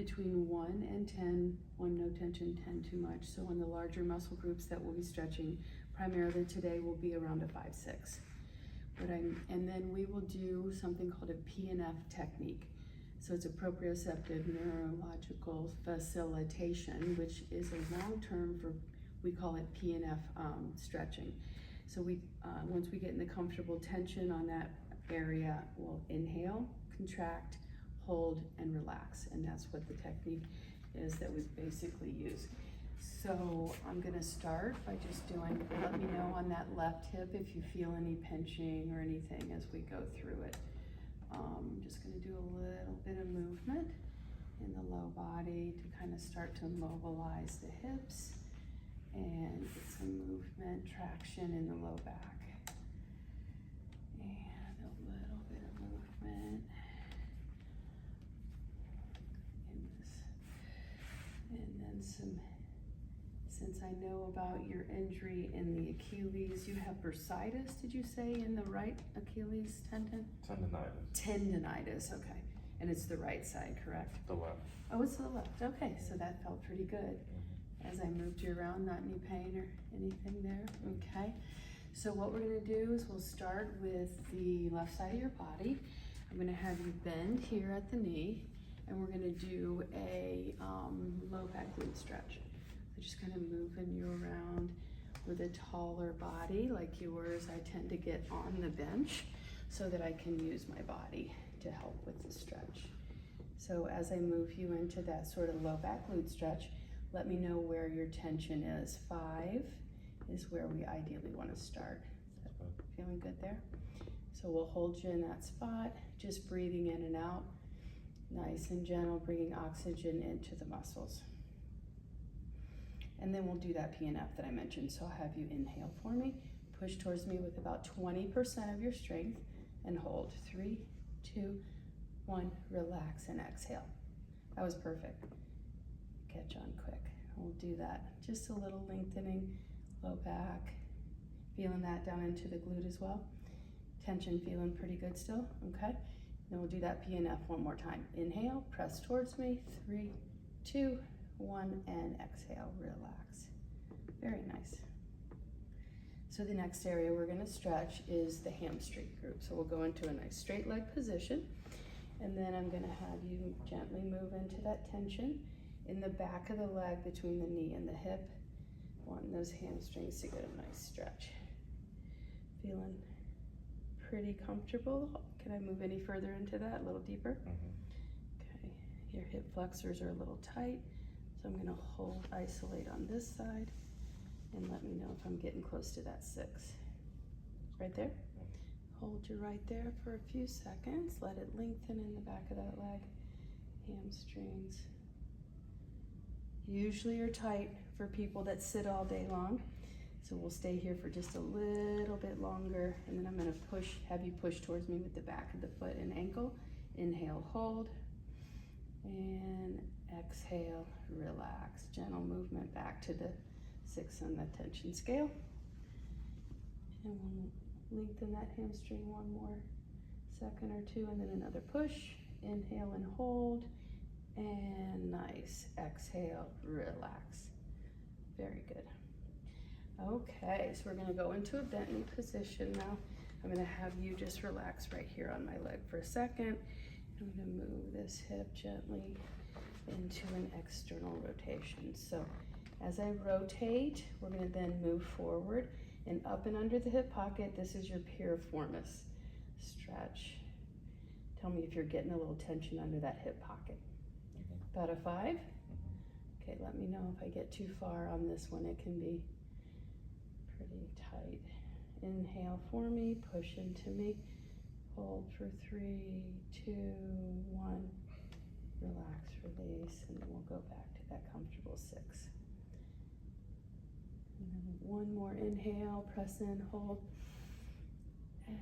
between 1 and 10, 1 no tension, 10 too much. So on the larger muscle groups that we'll be stretching primarily today will be around a 5-6. And then we will do something called a PNF technique. So it's a proprioceptive neurological facilitation, which is a long term for, we call it PNF stretching. So once we get in the comfortable tension on that area, we'll inhale, contract, hold, and relax. And that's what the technique is that we basically use. So I'm gonna start by just doing, let me know on that left hip if you feel any pinching or anything as we go through it. I'm just gonna do a little bit of movement in the low body to kind of start to mobilize the hips and get some movement, traction in the low back. And a little bit of movement in this. And then since I know about your injury in the Achilles, you have bursitis, did you say, in the right Achilles tendon? Tendonitis. Tendonitis, okay. And it's the right side, correct? The left. Oh, it's the left, okay, so that felt pretty good. As I moved you around, not any pain or anything there, okay? So what we're gonna do is we'll start with the left side of your body. I'm gonna have you bend here at the knee, and we're gonna do a low back glute stretch. So just kind of moving you around with a taller body like yours. I tend to get on the bench so that I can use my body to help with the stretch. So as I move you into that sort of low back glute stretch, let me know where your tension is. 5 is where we ideally want to start. Feeling good there? So we'll hold you in that spot, just breathing in and out. Nice and gentle, bringing oxygen into the muscles. And then we'll do that PNF that I mentioned. So I'll have you inhale for me, push towards me with about 20% of your strength, and hold. 3, 2, 1, relax and exhale. That was perfect. Catch on quick. We'll do that. Just a little lengthening, low back. Feeling that down into the glute as well. Tension feeling pretty good still, okay? Then we'll do that PNF one more time. Inhale, press towards me. 3, 2, 1, and exhale, relax. Very nice. So the next area we're gonna stretch is the hamstring group. So we'll go into a nice straight leg position, and then I'm gonna have you gently move into that tension in the back of the leg between the knee and the hip. Wanting those hamstrings to get a nice stretch. Feeling pretty comfortable. Can I move any further into that, a little deeper? Okay, your hip flexors are a little tight. So I'm gonna hold, isolate on this side, and let me know if I'm getting close to that 6. Right there? Hold you right there for a few seconds. Let it lengthen in the back of that leg. Hamstrings. Usually are tight for people that sit all day long. So we'll stay here for just a little bit longer, and then I'm gonna have you push towards me with the back of the foot and ankle. Inhale, hold, and exhale, relax. Gentle movement back to the 6 on the tension scale. And we'll lengthen that hamstring one more second or two, and then another push. Inhale and hold, and nice. Exhale, relax. Very good. Okay, so we're gonna go into a bent knee position now. I'm gonna have you just relax right here on my leg for a second. I'm gonna move this hip gently into an external rotation. So as I rotate, we're gonna then move forward and up and under the hip pocket. This is your piriformis stretch. Tell me if you're getting a little tension under that hip pocket. About a 5? Okay, let me know if I get too far on this one. It can be pretty tight. Inhale for me, push into me. Hold for 3, 2, 1. Relax, release, and then we'll go back to that comfortable 6. And then one more inhale, press in, hold, and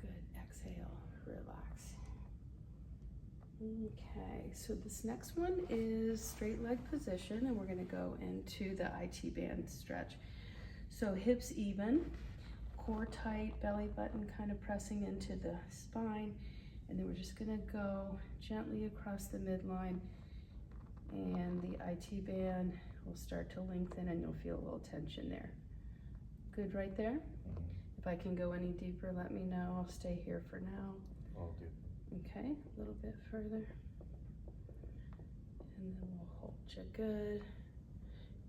good, exhale, relax. Okay, so this next one is straight leg position, and we're gonna go into the IT band stretch. So hips even, core tight, belly button kind of pressing into the spine, and then we're just gonna go gently across the midline And the IT band will start to lengthen and you'll feel a little tension there. Good right there? If I can go any deeper, let me know. I'll stay here for now. Okay. Okay, a little bit further. And then we'll hold you good.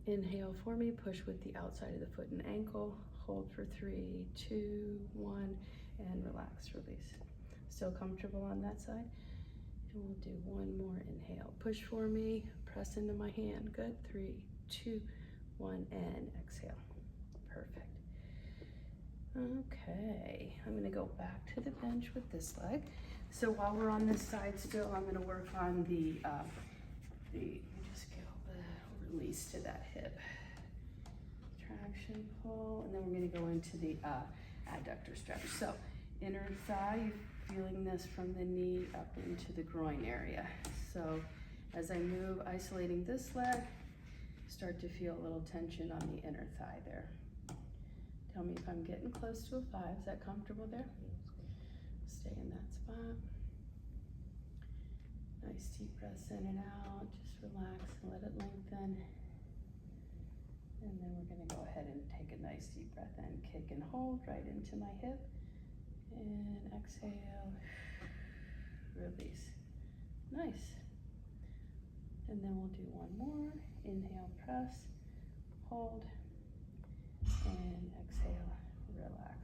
Inhale for me, push with the outside of the foot and ankle. Hold for 3, 2, 1, and relax, release. Still comfortable on that side? And we'll do one more inhale. Push for me, press into my hand. Good, 3, 2, 1, and exhale. Perfect. Okay, I'm gonna go back to the bench with this leg. So while we're on this side still, I'm gonna work on the let me just get a release to that hip. Traction, pull, and then we're gonna go into the adductor stretch. So inner thigh, you're feeling this from the knee up into the groin area. So as I move, isolating this leg, start to feel a little tension on the inner thigh there. Tell me if I'm getting close to a 5. Is that comfortable there? Stay in that spot. Nice deep breaths in and out. Just relax and let it lengthen. And then we're gonna go ahead and take a nice deep breath in. Kick and hold right into my hip. And exhale, release. Nice. And then we'll do one more. Inhale, press, hold, and exhale, relax.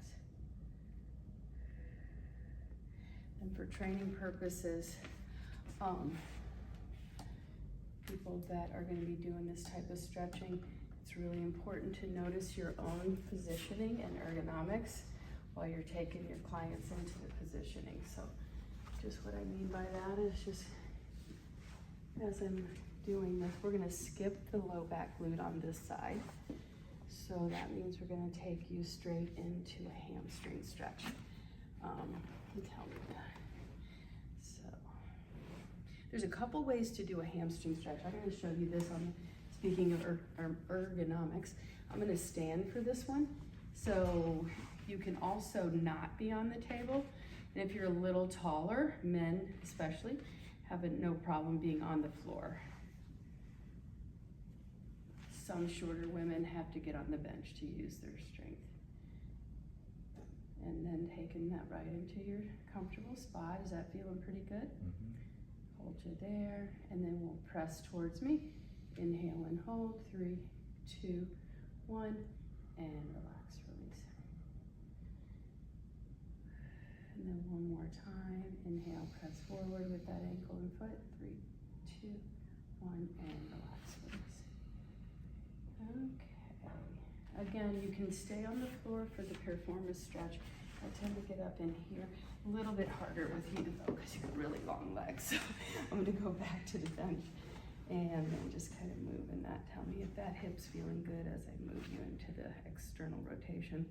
And for training purposes, people that are going to be doing this type of stretching, it's really important to notice your own positioning and ergonomics while you're taking your clients into the positioning. So just what I mean by that is just as I'm doing this, we're going to skip the low back glute on this side. So that means we're going to take you straight into a hamstring stretch. Tell me that. So there's a couple ways to do a hamstring stretch. I'm going to show you this on, speaking of ergonomics. I'm going to stand for this one. So you can also not be on the table. And if you're a little taller, men especially, have no problem being on the floor. Some shorter women have to get on the bench to use their strength. And then taking that right into your comfortable spot. Is that feeling pretty good? Mm-hmm. Hold you there, and then we'll press towards me. Inhale and hold, 3, 2, 1, and relax, release. And then one more time. Inhale, press forward with that ankle and foot. 3, 2, 1, and relax, release. Okay. Again, you can stay on the floor for the piriformis stretch. I tend to get up in here. A little bit harder with you though, because you have really long legs. So I'm gonna go back to the bench and then just kind of move in that. Tell me if that hip's feeling good as I move you into the external rotation.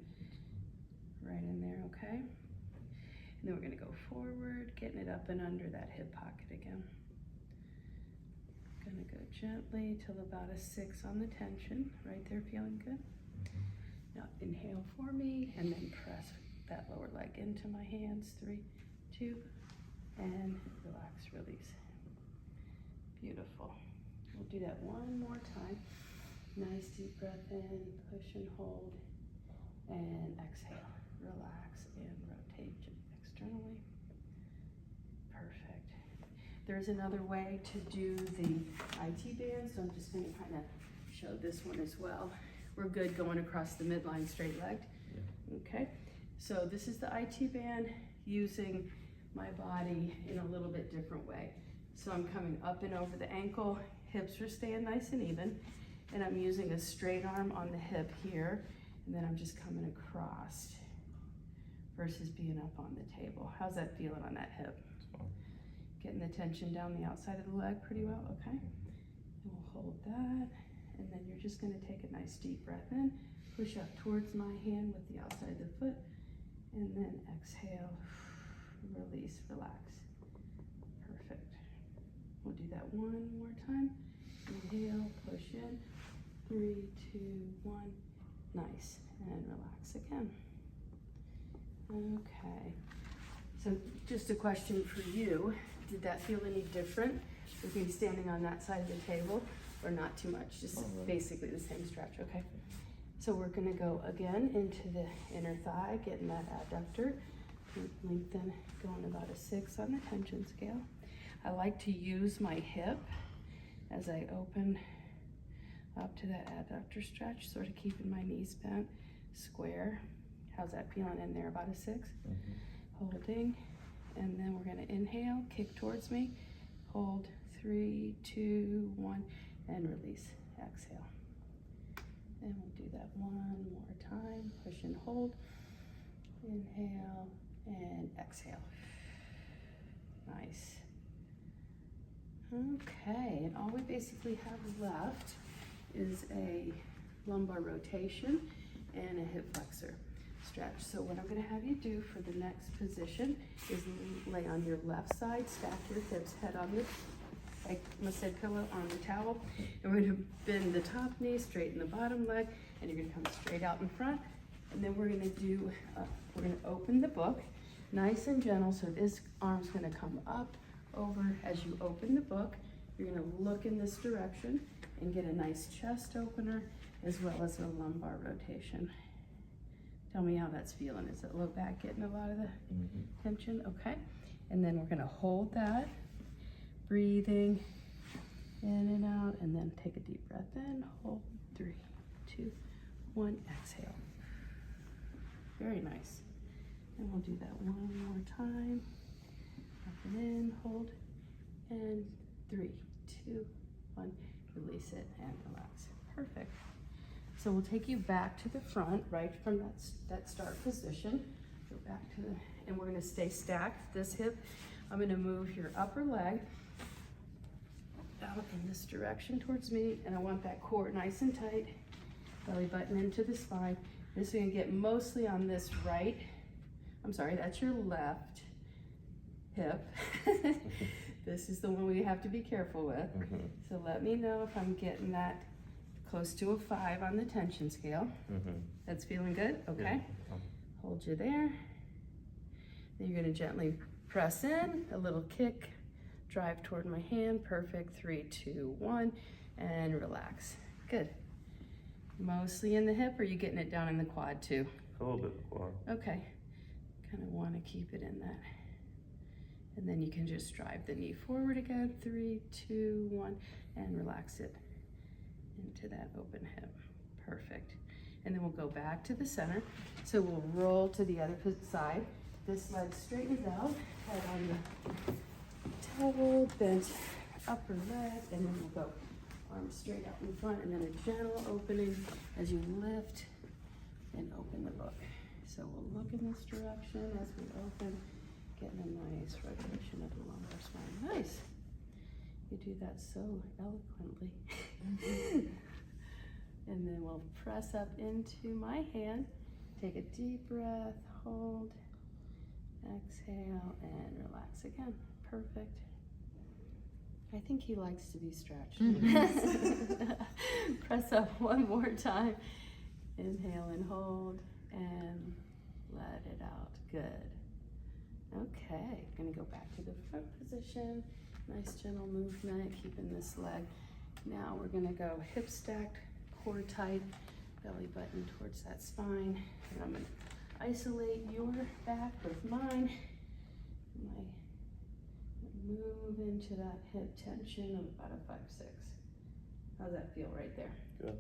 Right in there, okay? And then we're gonna go forward, getting it up and under that hip pocket again. Gonna go gently till about a 6 on the tension. Right there, feeling good? Now inhale for me and then press that lower leg into my hands. 3, 2, and relax, release. Beautiful. We'll do that one more time. Nice deep breath in, push and hold, and exhale. Relax and rotate externally. Perfect. There's another way to do the IT band, so I'm just going to kind of show this one as well. We're good going across the midline straight legged. Yeah. Okay, so this is the IT band using my body in a little bit different way. So I'm coming up and over the ankle, hips are staying nice and even, and I'm using a straight arm on the hip here, and then I'm just coming across versus being up on the table. How's that feeling on that hip? Getting the tension down the outside of the leg pretty well, okay? And we'll hold that, and then you're just gonna take a nice deep breath in, push up towards my hand with the outside of the foot, and then exhale, release, relax. Perfect. We'll do that one more time. Inhale, push in, 3, 2, 1, nice, and relax again. Okay, so just a question for you. Did that feel any different We're gonna be standing on that side of the table, or not too much, just basically the same stretch, okay? So we're gonna go again into the inner thigh, getting that adductor, lengthen, going about a 6 on the tension scale. I like to use my hip as I open up to that adductor stretch, sort of keeping my knees bent, square. How's that feeling in there? About a 6? Holding, and then we're gonna inhale, kick towards me, hold, 3, 2, 1, and release, exhale. And we'll do that one more time, push and hold, inhale, and exhale. Nice. Okay, and all we basically have left is a lumbar rotation and a hip flexor stretch. So what I'm gonna have you do for the next position is lay on your left side, stack your hips, head on the, like Massaid pillow on the towel, and we're gonna bend the top knee, straighten the bottom leg, and you're gonna come straight out in front. And then we're gonna do, we're gonna open the book, nice and gentle, so this arm's gonna come up, over. As you open the book, you're gonna look in this direction and get a nice chest opener, as well as a lumbar rotation. Tell me how that's feeling. Is it low back getting a lot of the tension? Okay. And then we're gonna hold that, breathing in and out, and then take a deep breath in, hold, 3, 2, 1, exhale. Very nice. And we'll do that one more time. Up and in, hold, and 3, 2, 1, release it and relax. Perfect. So we'll take you back to the front, right from that start position. Go back to the, and we're gonna stay stacked. This hip, I'm gonna move your upper leg out in this direction towards me, and I want that core nice and tight, belly button into the spine. This is gonna get mostly on this right, I'm sorry, that's your left hip. This is the one we have to be careful with. So let me know if I'm getting that close to a 5 on the tension scale. That's feeling good? Okay. Yeah. Hold you there. Then you're gonna gently press in, a little kick, drive toward my hand. Perfect. 3, 2, 1, and relax. Good. Mostly in the hip, or are you getting it down in the quad too? A little bit quad. Okay. Kind of want to keep it in that. And then you can just drive the knee forward again. 3, 2, 1, and relax it into that open hip. Perfect. And then we'll go back to the center. So we'll roll to the other side. This leg straightens out, head on the towel, bent upper leg, and then we'll go arms straight out in front, and then a gentle opening as you lift and open the book. So we'll look in this direction as we open, getting a nice rotation of the lumbar spine. Nice. You do that so eloquently. And then we'll press up into my hand. Take a deep breath, hold, exhale, and relax again. Perfect. I think he likes to be stretched. Press up one more time. Inhale and hold, and let it out. Good. Okay, gonna go back to the front position. Nice gentle movement, keeping this leg. Now we're gonna go hip stacked, core tight, belly button towards that spine. And I'm gonna isolate your back with mine. Move into that hip tension of about a 5-6. How's that feel right there? Good.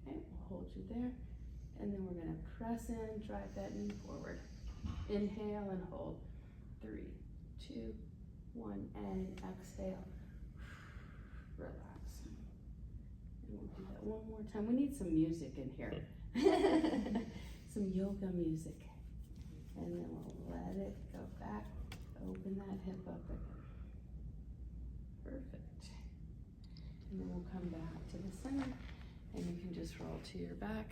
Okay, we'll hold you there. And then we're gonna press in, drive that knee forward. Inhale and hold. 3, 2, 1, and exhale. Relax. And we'll do that one more time. We need some music in here. Some yoga music. And then we'll let it go back. Open that hip up again. Perfect. And then we'll come back to the center, and you can just roll to your back.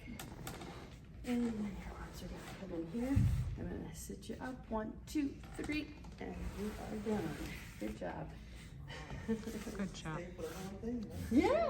And then your arms are gonna come in here. I'm gonna sit you up. 1, 2, 3, and you are done. Good job. Good job. Yeah.